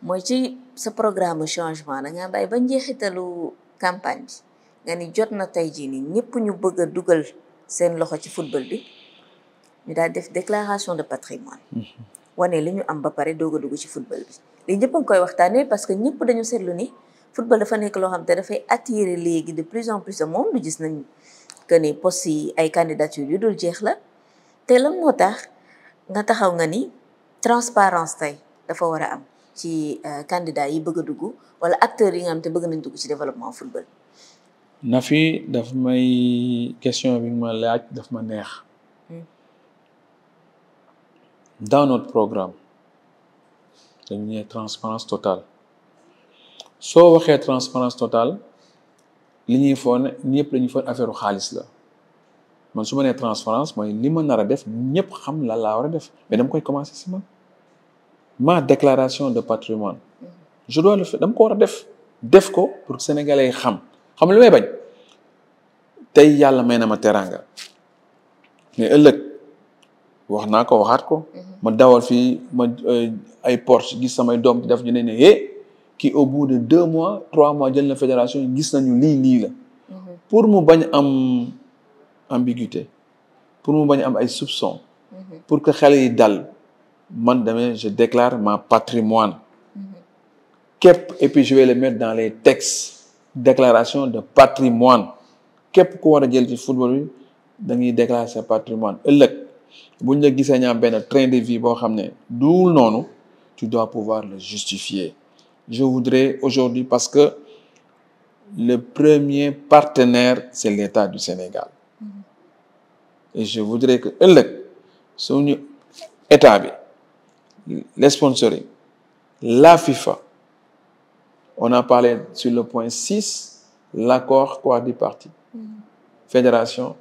moy ci sa programme changement da nga bay ba njeexitalu campagne bi nga ni jot na tay ji ni ñepp ñu bëgg duggal seen loxo ci football bi ñu da def déclaration de patrimoine wané li ñu am ba paré doga dugg ci football bi li ñepp ng koy waxtané parce que ñepp dañu sétlu ni football dafa nek lo xamté da fay attirer légui de plus en plus de monde lu gis nañ que ni poste yi ay candidature yu dul jeex la té lan motax nga taxaw nga ni transparence tay dafa wara am ci candidat yi bëgg dugg wala acteurs yi nga xam té bëgg nañ dugg ci développement football. Nafi daf may question bi ma laaj daf ma neex. Dans notre programme dañu transparence totale. So waxé transparence totale li ñuy foone ñëpp lañu foone affaire xaalis la man su ma nee transparence mooy li ma nar a def ñëpp xam la laa war a def mais dama koy commencer si man ma déclaration de patrimoine je dois le faire dama ko war a def ko pour sénégalais yi xam li may bañ tey yàlla may na ma teranga mais ëllëg wax naa ko waxaat ko ma dawal fii ma ay Porsche gis samay doom di def ñu ne qui au bout de 2 mois 3 mois jël na fédération gis nañu lii la pour mu bañ am ambiguïté pour mu bañ am ay soupçons pour que xale yi dal man demain je déclare ma patrimoine képp et puis je vais le mettre dans les textes déclaration de patrimoine képp ku war a jël ci football bi da ngay déclarer sa patrimoine ëllëg buñ la gisee ñaam benn train de vie boo xam ne duul noonu tu dois pouvoir le justifier. Je voudrais aujourd'hui, parce que le premier partenaire, c'est l'État du Sénégal. Et je voudrais que l'État, les sponsoring, la FIFA, on a parlé sur le point 6, l'accord quadripartite. Fédération,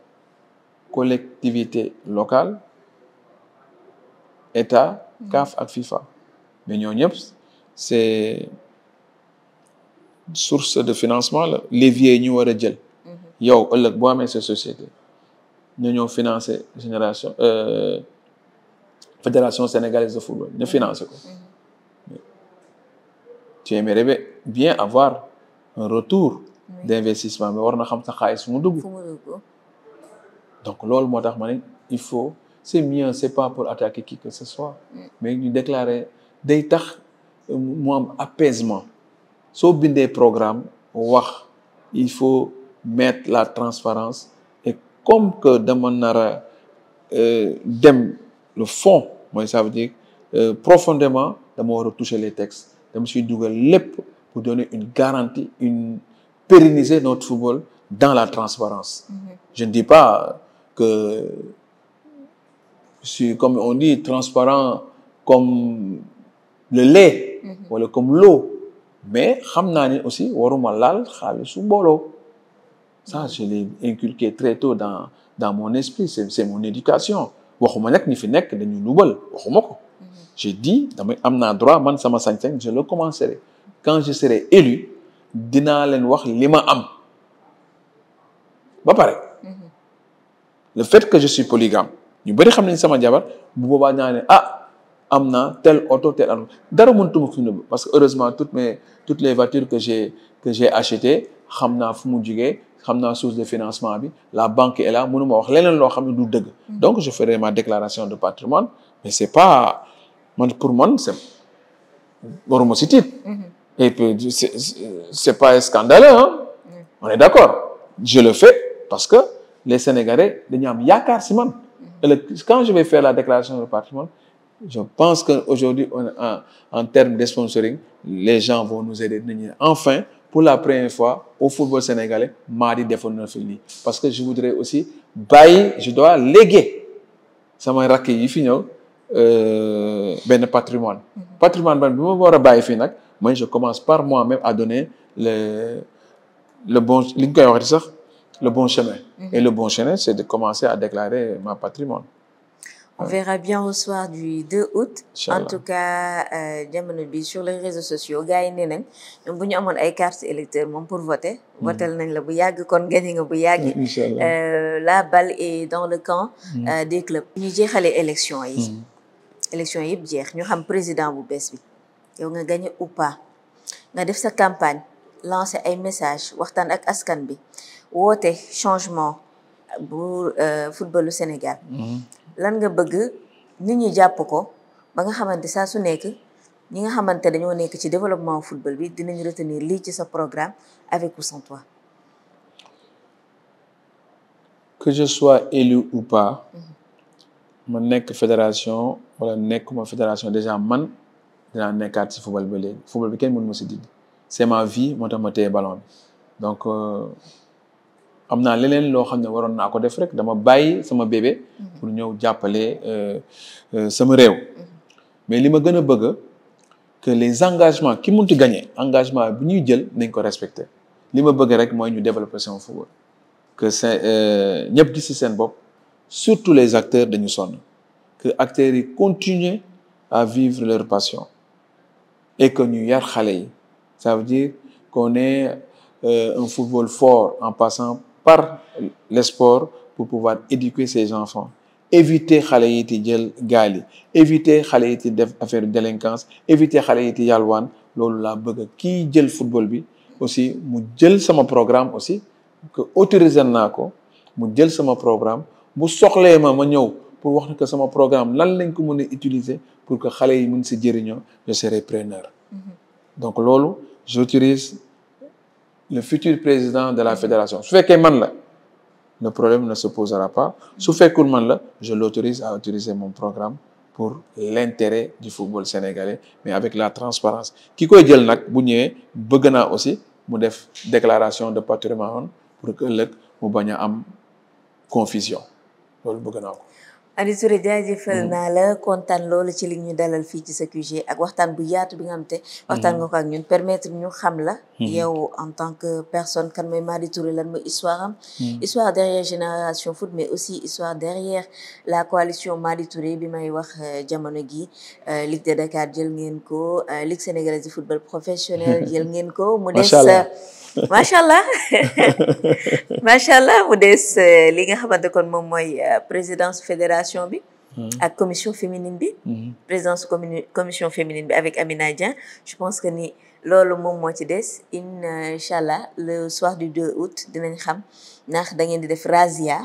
collectivité locale, État, CAF et FIFA. Mais nous, c'est source de financement la levier ñu war a jël yow ëllëg boo amee sa société ñu ñëw financer fédération sénégalaise de football ñu financer ko tu aimerais bien avoir un retour d'investissement mais war na xam sa xaalis fu mu dugg donc loolu moo tax ma ne il faut c'est mieux c'est pas pour attaquer qui que ce soit mais ñu déclarer day tax mu am apaisement soo bindee programme wax il faut mettre la transparence et comme que dama nar a dem le fond mooy ça veut dire profondément dama war a toucher les textes dama siy dugal lépp pour donner une garantie pérenniser notre football dans la transparence je ne dis pas que je suis comme on dit transparent comme le lait wala comme l'eau mais xam naa ne aussi waruma laal xaalisu mbooloo ça je l'ai inculqué très tôt dans mon esprit c'est mon éducation waxuma nag ñi fi nekk dañu nubal waxuma ko j'ai dit damay am naa droit man sama sañ-sañ je le commencerai quand je serai élu dinaa leen wax li ma am ba pare le fait que je suis polygame ñu bëri xam nañ sama jabar bu boobaa naa ne am na tel auto tel auto dara mënutuma fi nëbb parce que heureusement toutes les voitures que j'ai achetées xam naa fu mu jugee xam naa source de financement bi la banque est là mënuma wax leneen loo xam ne du dëgg donc je ferai ma déclaration de patrimoine mais c'est pas pour man c'est waruma si tiit et puis c'est pas scandaleux hein on est d'accord je le fais parce que les Sénégalais dañu am yaakaar si man quand je vais faire la déclaration de patrimoine je pense que aujourd'hui en termes de sponsoring les gens vont nous aider nañu enfin pour la première fois au football sénégalais maa di defoon na fi lii parce que je voudrais aussi je dois léguer samay rakk yi fi ñëw benn patrimoine ban bi ma war a bàyyi fii nag moi je commence par moi-même à donner le bon li ñu koy waxati sax le bon chemin et le bon chemin c'est de commencer à déclarer ma patrimoine. On verra bien au soir du 2 août. Inch'Allah. En tout cas jamono bi sur les réseaux sociaux gars yi nee nañ ñoom bu ñu amoon ay cartes électeurs moom pour voter. votel nañ la bu yàgg kon gagné nga bu yàgg. Inch'Allah. La balle est dans le camp des clubs. ñu jeexalee élection yi. élection yi yëpp jeex ñu xam président bu bees bi yow nga gagné ou pas nga def sa campagne lancer ay messages waxtaan ak askan bi woote changement bu footballu Sénégal. lan nga bëgg nit ñi jàpp ko ba nga xamante saa su nekk ñi nga xamante dañoo nekk ci développement football bi dinañ retenir lii ci sa programme avec ou sans toi. Que je sois élu ou pas ma nekk fédération wala nekkuma fédération déjà man dinaa nekkaat ci football ba léegi football bi kenn mënu ma si dindi c'est ma vie moo tax ma téye ballon bi donc am naa leneen loo xam ne waroon naa ko def rek dama bàyyi sama bébé pour ñëw jàppale sama réew mais li ma gën a bëgg que les engagements ki munti gagner engagement bi ñuy jël nañ ko respecter li ma bëgg rek mooy ñu développer sama football que c'est ñëpp gis ci seen bopp surtout les acteurs dañu sonn que acteurs yi continuent à vivre leur passion et que ñu yar xale yi ça veut dire qu'on ait un football fort en passant par le sport pour pouvoir éduquer ces enfants éviter xale yi di jël gaal yi éviter xale yi di def affaire délinquance éviter xale yi di yalwaan loolu laa bëgg kii jël football bi aussi mu jël sama programme aussi que autoriser naa ko mu jël sama programme bu soxlee ma ñëw pour wax que sama programme lan lañ ko mën a utiliser pour que xale yi mën si jëriñoo je serai preneur donc loolu j'autorise le futur président de la fédération su fekkee man la le problème ne se posera pas su fekkul man la je l'autorise à utiliser mon programme pour l'intérêt du football sénégalais mais avec la transparence ki koy jël nag bu ñëwee bëgg naa aussi mu def déclaration de patrimoine pour que ëllëg mu bañ a am confusion loolu bëgg naa ko. Ady Touré jaajëfal naa la kontaan loolu ci li ñu dalal fii ci sa QG ak waxtaan bu yaatu bi nga xam te waxtaan nga ko ak ñun permettre ñu xam la yow en tant que personne kan mooy Mady Touré lan mooy histoire am histoire derrière Génération Foot mais aussi histoire derrière la coalition Mady Touré bi may wax jamono gi Ligue de Dakar jël ngeen ko Ligue sénégalaise de football professionnel jël ngeen ko mu des macha allah macha allah mu des li nga xamante kon moom mooy présidence fédération bi ak commission féminine bi présidence commission féminine bi avec Amina Dieng je pense que ni loolu moom moo ci des incha allah le soir du 2 août dinañ xam ndax da ngeen di def razzia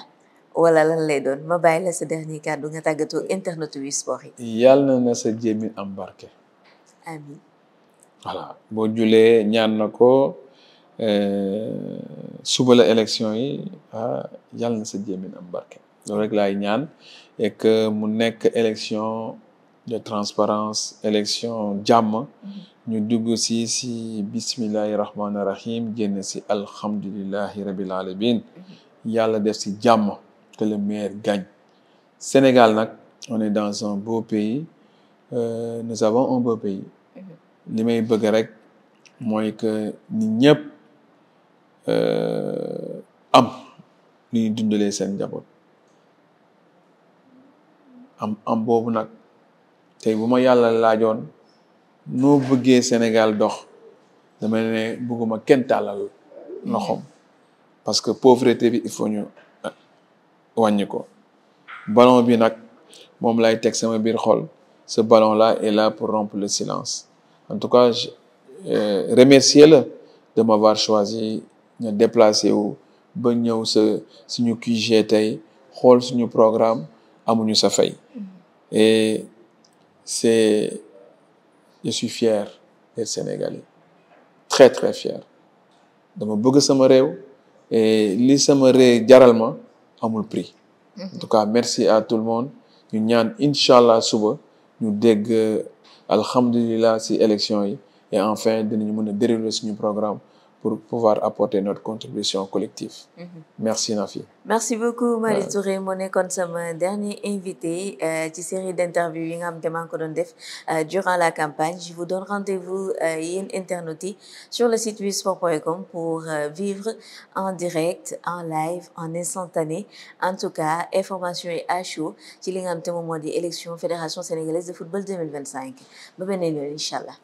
wala lan lay doon ma bàyyi la sa dernier kàddu nga tàggatoo internet wi sport yi. yàlla na sa jéemin am barke. amiin. voilà boo julee ñaan na ko suba la élection yi yàlla na sa jéemin am barke loolu rek laay ñaan et que mu nekk élection de transparence élection jàmm. ñu dugg si bismillahi rahmaani rahim génn si alhamdulillahi rabil alamin yàlla def si jàmm que le meilleur gagne. Sénégal nag on est dans un beau pays nous avons un beau pays. li may bëgg rek mooy que nit ñëpp am lu ñuy dundalee seen njaboot am boobu nag tey bu ma yàlla laajoon noo bëggee Sénégal dox dama ne bëgguma kenn tàllal loxoom parce que pauvreté bi il faut ñu wàññi ko ballon bi nag moom lay teg sama biir xol ce ballon là est là pour rompre le silence. En tout cas, remercier-le de m'avoir choisi ñu déplacé wu ba ñëw suñu QG tey xool suñu programme amuñu sa fay. Et je suis fier d'être Sénégalais très très fier dama bëgg sama réew et li sama réew jaral ma amul prix. En tout cas merci à tout le monde ñu ñaan incha allah suba ñu dégg. Alhamdulillah si élection yi et enfin dinañu mën a dérouler suñu programme pour pouvoir apporter notre contribution collective. Merci Nafi. Merci beaucoup Mary Touré moo nekkoon sama dernier invité ci série d'interviews yi nga xam te maa ngi ko doon def durant la campagne. Je vous donne rendez-vous yéen internautes yi sur le site wisport.com pour vivre en direct en live en instantané en tout cas information yi à chaud ci li nga xam te moom moo di élection fédération sénégalaise de football 2025 ba beneen yoon incha allah.